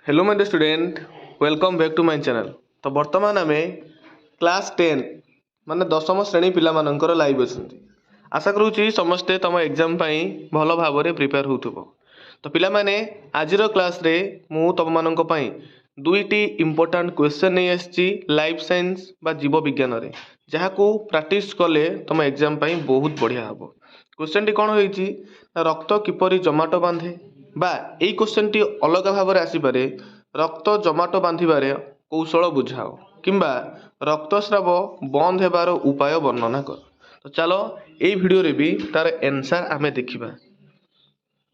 Hello my student, welcome back to my channel. तो वर्तमान आम क्लास 10 माने दशम श्रेणी पिला मानकर लाइव अच्छी। आशा करूँ समस्ते तुम एग्जाम भल भाव प्रिपेयर होथुबो। तो पिला माने आजिर क्लास रे मु तुम मानक पई दुईटी इंपोर्टेंट क्वेश्चन नहीं आछि लाइफ साइंस बा जीव विज्ञान रे, जहाँ को प्रैक्टिस कले तुम एग्जाम बहुत बढ़िया हम। क्वेश्चन टी कौन होइछि, रक्त किपरि जमाटो बांधे बा एई क्वेश्चन टी अलग भाव रे आसीपारे रक्त जमाटो बांधिबारे कौशल बुझाओ किंबा रक्तस्राव बंद हेबार उपाय वर्णना कर। तो चलो एई वीडियो रे भी तार आंसर आमे देखिबा।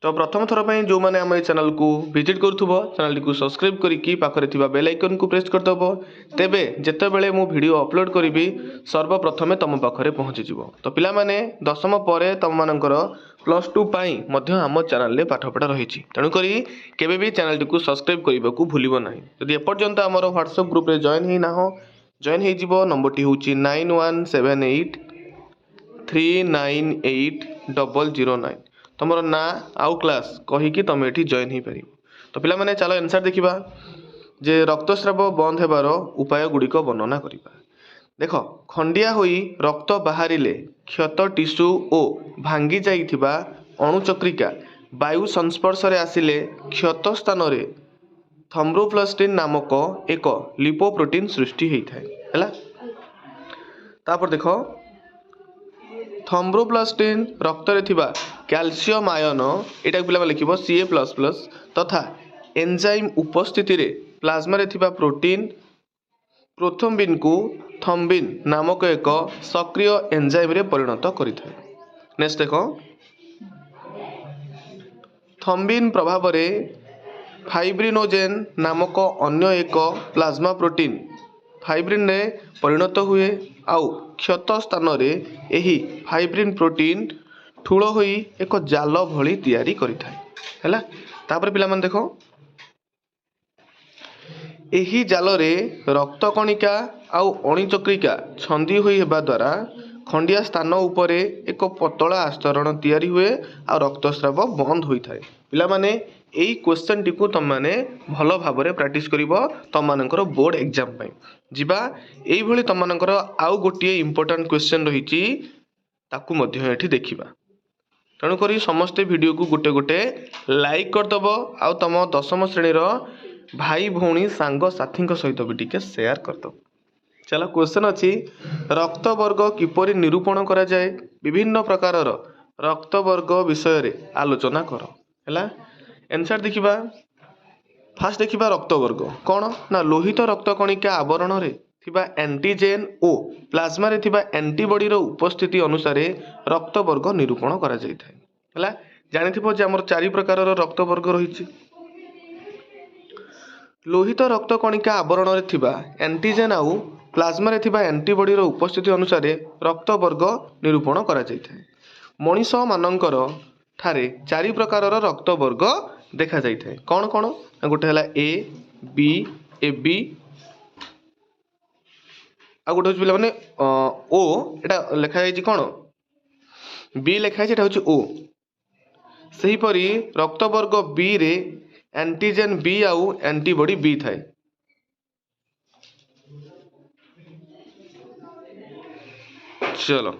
तो प्रथम थर पर जो मैंने आम चैनल को विजिट करुव चैनल को सब्सक्राइब करके पाखरे थिबा बेल आइकन को प्रेस करदेव। तेबे जेतेबेले मु वीडियो अपलोड करी सर्वप्रथमे तुम पाखरे पहुँची जीव। तो पिला माने दशम पर तुम मानकर +2 पाई मध्य आम चैनल रे पाठपढ़ा रही। तेणुक केबे भी चैनल को सब्सक्राइब करने को भूलिबो नहीं। यदि एपर्यंत आमर व्हाट्सएप ग्रुप रे जॉइन ही ना हो जॉइन हो जीवो। नंबर टी होची 9178398009। तुमर ना आउ क्लास कहीकि तुम ये जॉइन हो पार। तो पिला माने चलो आंसर देखिबा जे रक्तस्राव बंद हेबार उपाय गुड़िक वर्णना करिबा। देख, खंडिया होई रक्त बाहरिले क्षत टिश्यू ओ भांगी जाइथिबा अणुचक्रिका वायु संस्पर्श रे आसिले क्षत स्थान रे थ्रोम्बोप्लास्टिन नामक एक लिपोप्रोटीन सृष्टि होता है। तापर देख, थ्रोम्बोप्लास्टिन रक्त रे थिबा कैल्शियम आयन एटा पिला लिखिबो Ca++ तथा एंजाइम उपस्थिति रे प्लाज्मा रे थिबा प्रोटीन प्रोथम्बिन को थम्बिन नामक एक सक्रिय एंजाइम रे परिणत करिଥାଏ। नेक्स्ट देखो, थम्बिन प्रभाव रे फाइब्रिनोजेन नामक अन्य एक प्लाज्मा प्रोटीन फाइब्रिन रे परिणत हुए आउ क्षत स्थान रे एही फाइब्रिन प्रोटीन ठूल होई एक जाल भली तैयारी करिଥାଏ हैला। तापर पिला मन देखो, एही जाल रे रक्त कणिका आउ अणुचक्रिका छंदी होई हेबा द्वारा खंडिया स्थान उपरे एक पतला आस्तरण तैयारी हुए आ रक्तस्राव बंद होई थाए। पिला माने एई क्वेश्चन टी को तुम माने भलो भाव रे प्रैक्टिस करिवो तुम मानकर बोर्ड एग्जाम पई जिबा। एई भली तुम मानकर आउ गोटिए इंपोर्टेंट क्वेश्चन रहिची ताकू मध्य एठी देखिबा। तेणु करी समस्ते वीडियो को गोटे गोटे लाइक करदब आउ तुम दशम श्रेणी भाई भौणी सांग साथी सहित भी टिके शेयर करदब। चलो क्वेश्चन अच्छी, रक्त वर्ग किपरि निरूपण करा जाए, विभिन्न प्रकार रक्त वर्ग विषय रे आलोचना कर हैला। आंसर देखिबा। फास्ट देखिबा रक्त वर्ग कौन ना लोहित रक्त कणिका आवरण रे थिबा एंटीजेन ओ प्लाज्मा रे थिबा एंटीबॉडी रो उपस्थिति अनुसार रक्त वर्ग निरूपण करा जाय थाए हैला। जानिथिबो जे हमर 4 प्रकार रक्त वर्ग रहिछि। लोहित रक्त कणिका आवरण रे थिबा एंटीजेन आउ प्लाज्मा रे थिबा एंटीबॉडी रो उपस्थिति अनुसार रक्त वर्ग निरूपण करा जाय थाए। मनीष मानकर ठारे 4 प्रकार रक्त वर्ग देखा जाय थाए। कौन कौन ना गोटे हला ए बी ए बी आ गोटे होछि माने ओ एटा लिखा जाय छि कोन बी लिखा जाय एटा होछि ओ। सही परी रक्त वर्ग बी रे एंटीजेन बी आउ एंटीबॉडी बी थाए। चलो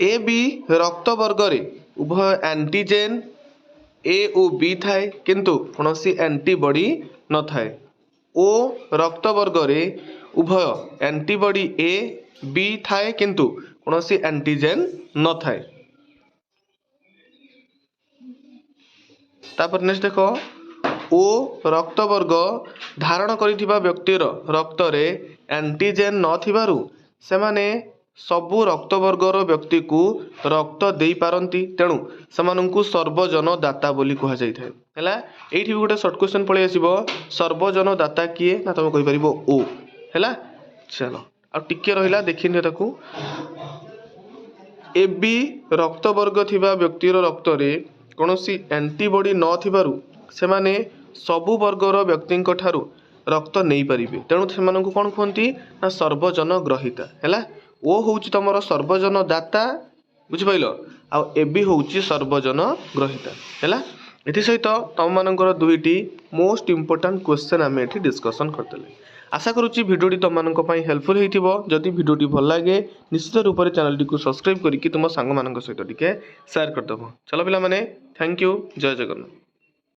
ए बी रक्त वर्ग रे उभय एंटीजेन ए ओ बी थाए किंतु कौनसी एंटीबॉडी न थाए। ओ रक्त वर्ग रे उभय एंटीबॉडी ए बी थाए किंतु कौनसी एंटीजेन न थाए। तापर नेक्स्ट देखो, ओ रक्त वर्ग धारण करिथिबा व्यक्तिर रक्त रे एंटीजेन न थिबारु सेमाने सबु रक्त वर्गर व्यक्ति को रक्त देई पारंती, तेणु सेमानंकु सर्वजन दाता बोली कहा जाय थाए हैला। एठी गोटे शॉर्ट क्वेश्चन पळे आसीबो, सर्वजन दाता किए ना तुम कहि परिबो ओ हैला। चलो आ टिके रहिला देखिने ताकू। ए बी रक्त वर्ग थिबा व्यक्तिर रक्त रे कौनसी एंटीबॉडी न थिबारु सेमाने सबु वर्गर व्यक्तिंक ठारू रक्त नहीं पारिबे, तेणु सेमानंकु कोन कहंती ना सर्वजन ग्रहिता हैला। ओ होउची तमरो सर्वजन दाता बुझि पाइलो आ ए बी होउची सर्वजन ग्रहिता हैला। एसत तुम मानकर दुईटी मोस्ट इंपोर्टाट क्वेश्चन आम ये डिस्कसन करते आशा करुच्ची भिडियोटी तुम मानक हेल्पफुल होती जदि भिडियोटी भल लगे निश्चित रूप से चैनल टी सब्सक्राइब करके तुम सांग मान सहित टिके शेयर करदेव। चलो पिला माने थैंक यू। जय जगन्नाथ।